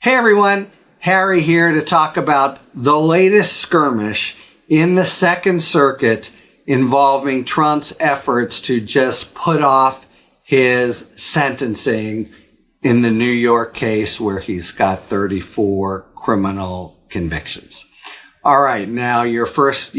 Hey everyone, Harry here to talk about the latest skirmish in the Second Circuit involving Trump's efforts to just put off his sentencing in the New York case where he's got 34 criminal convictions. All right, now you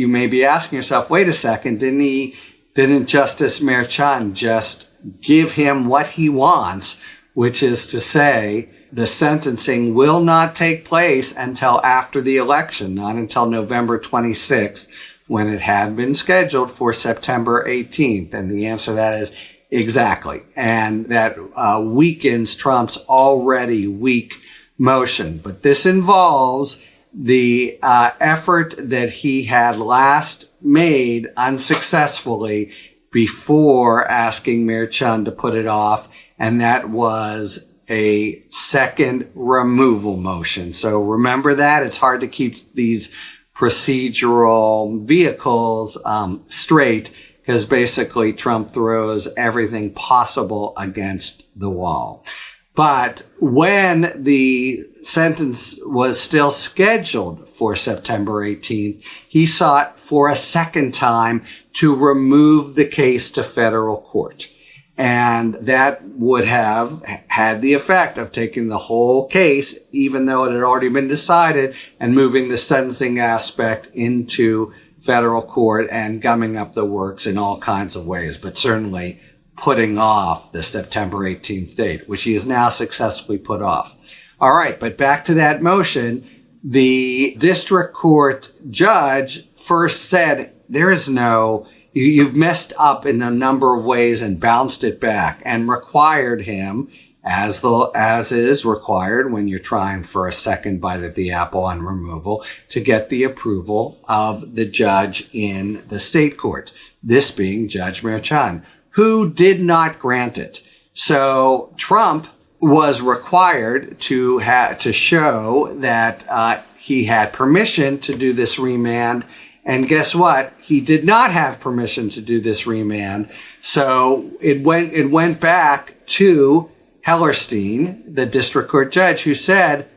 may be asking yourself, wait a second, didn't Justice Merchan just give him what he wants, which is to say the sentencing will not take place until after the election, not until November 26th, when it had been scheduled for September 18th. And the answer to that is exactly. And that weakens Trump's already weak motion. But this involves the effort that he had last made unsuccessfully before asking Merchan to put it off, and that was a second removal motion. So remember that. It's hard to keep these procedural vehicles straight because basically Trump throws everything possible against the wall. But when the sentence was still scheduled for September 18th, he sought for a second time to remove the case to federal court. And that would have had the effect of taking the whole case, even though it had already been decided, and moving the sentencing aspect into federal court and gumming up the works in all kinds of ways, but certainly putting off the September 18th date, which he has now successfully put off. All right, but back to that motion. The district court judge first said, you've messed up in a number of ways and bounced it back, and required him, as is required when you're trying for a second bite at the apple on removal, to get the approval of the judge in the state court, this being Judge Merchan, who did not grant it. So Trump was required to show that he had permission to do this remand. And guess what? He did not have permission to do this remand. So it went back to Hellerstein, the district court judge, who said,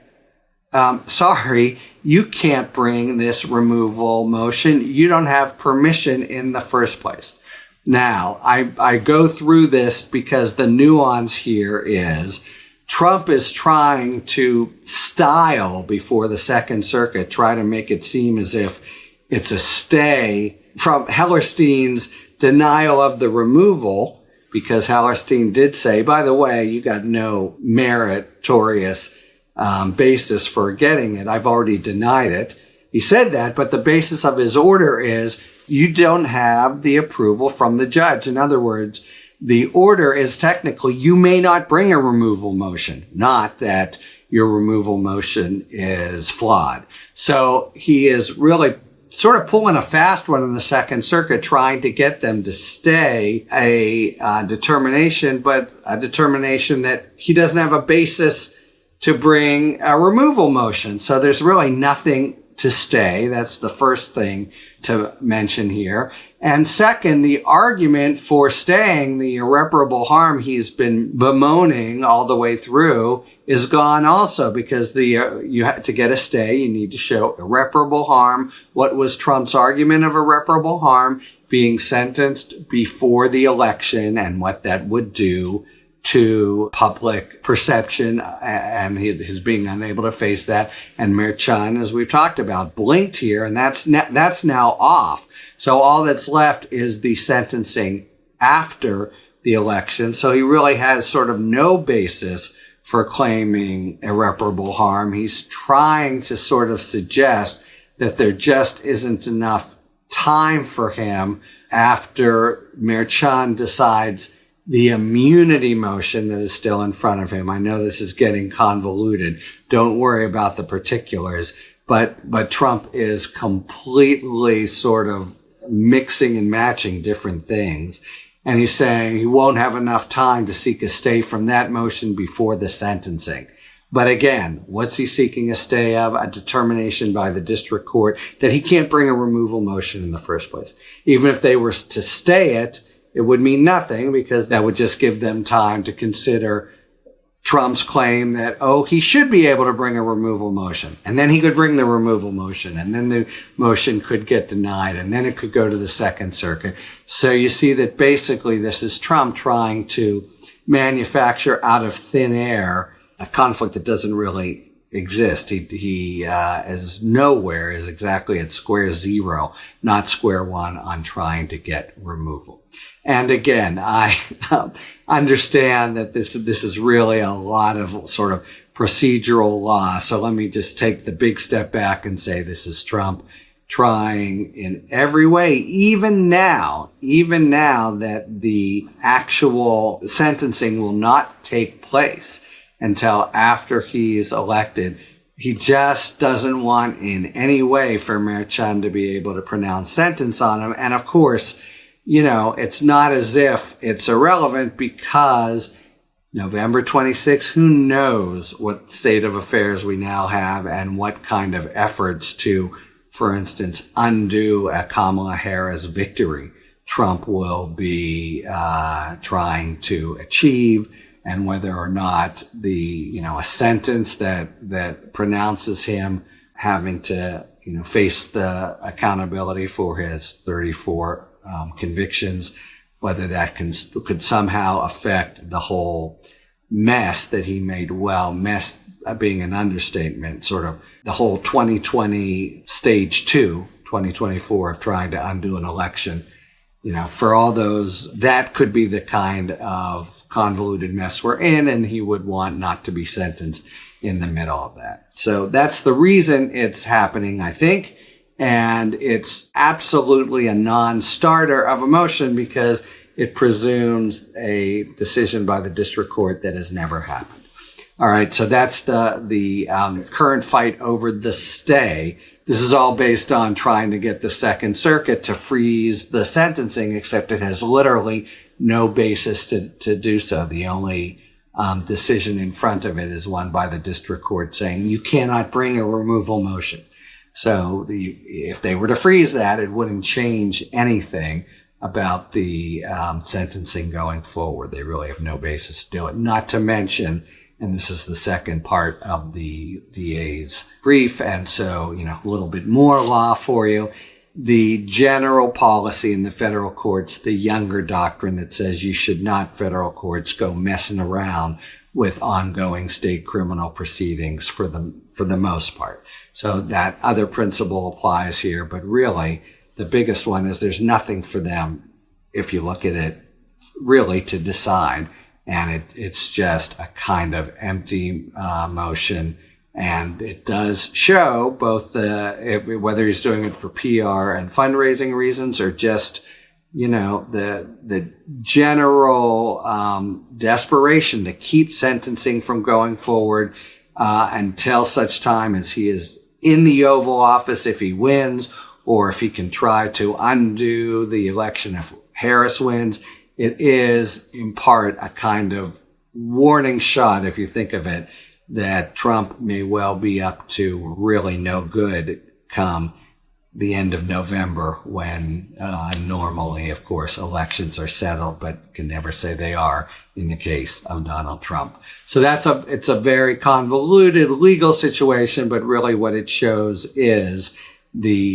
sorry, you can't bring this removal motion. You don't have permission in the first place. Now, I go through this because the nuance here is Trump is trying to style before the Second Circuit, try to make it seem as if it's a stay from Hellerstein's denial of the removal, because Hellerstein did say, by the way, you got no meritorious basis for getting it. I've already denied it. He said that, but the basis of his order is you don't have the approval from the judge. In other words, the order is technically you may not bring a removal motion, not that your removal motion is flawed. So he is really sort of pulling a fast one in the Second Circuit, trying to get them to stay a determination, but a determination that he doesn't have a basis to bring a removal motion. So there's really nothing to stay. That's the first thing to mention here. And second, the argument for staying, the irreparable harm he's been bemoaning all the way through, is gone also, because to get a stay, you need to show irreparable harm. What was Trump's argument of irreparable harm? Being sentenced before the election and what that would do to public perception and his being unable to face that. And Merchan, as we've talked about, blinked here, and that's now off. So all that's left is the sentencing after the election. So he really has sort of no basis for claiming irreparable harm. He's trying to sort of suggest that there just isn't enough time for him after Merchan decides the immunity motion that is still in front of him. I know this is getting convoluted. Don't worry about the particulars. But Trump is completely sort of mixing and matching different things. And he's saying he won't have enough time to seek a stay from that motion before the sentencing. But again, what's he seeking a stay of? A determination by the district court that he can't bring a removal motion in the first place. Even if they were to stay it, it would mean nothing, because that would just give them time to consider Trump's claim that, he should be able to bring a removal motion. And then he could bring the removal motion. And then the motion could get denied. And then it could go to the Second Circuit. So you see that basically this is Trump trying to manufacture out of thin air a conflict that doesn't really exist. He is nowhere, is exactly at square zero, not square one, on trying to get removal. And again, I understand that this is really a lot of sort of procedural law. So let me just take the big step back and say this is Trump trying in every way, even now that the actual sentencing will not take place until after he's elected. He just doesn't want in any way for Merchan to be able to pronounce sentence on him. And of course, it's not as if it's irrelevant, because November 26th, who knows what state of affairs we now have and what kind of efforts to, for instance, undo a Kamala Harris victory Trump will be trying to achieve, and whether or not a sentence that pronounces him having to, face the accountability for his 34 convictions, whether that could somehow affect the whole mess that he made. Well, mess being an understatement, sort of the whole 2020 stage 2, 2024 of trying to undo an election. For all those, that could be the kind of convoluted mess we're in, and he would want not to be sentenced in the middle of that. So that's the reason it's happening, I think. And it's absolutely a non-starter of a motion because it presumes a decision by the district court that has never happened. All right, so that's the current fight over the stay. This is all based on trying to get the Second Circuit to freeze the sentencing, except it has literally no basis to do so. The only decision in front of it is one by the district court saying you cannot bring a removal motion. So if they were to freeze that, it wouldn't change anything about the sentencing going forward. They really have no basis to do it. Not to mention, and this is the second part of the DA's brief, and so, a little bit more law for you. The general policy in the federal courts, the Younger doctrine that says you should not, federal courts, go messing around with ongoing state criminal proceedings for the most part. So that other principle applies here, but really the biggest one is there's nothing for them, if you look at it, really to decide. And it's just a kind of empty motion. And it does show both whether he's doing it for PR and fundraising reasons or just, the general desperation to keep sentencing from going forward until such time as he is in the Oval Office if he wins, or if he can try to undo the election if Harris wins. It is, in part, a kind of warning shot, if you think of it, that Trump may well be up to really no good come the end of November, when normally, of course, elections are settled, but can never say they are in the case of Donald Trump. So it's a very convoluted legal situation, but really what it shows is there's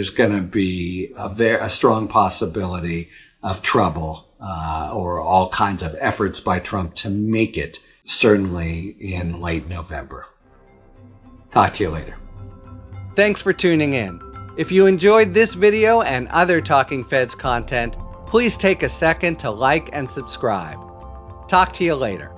going to be a strong possibility of trouble or all kinds of efforts by Trump to make it, certainly in late November. Talk to you later. Thanks for tuning in. If you enjoyed this video and other Talking Feds content, please take a second to like and subscribe. Talk to you later.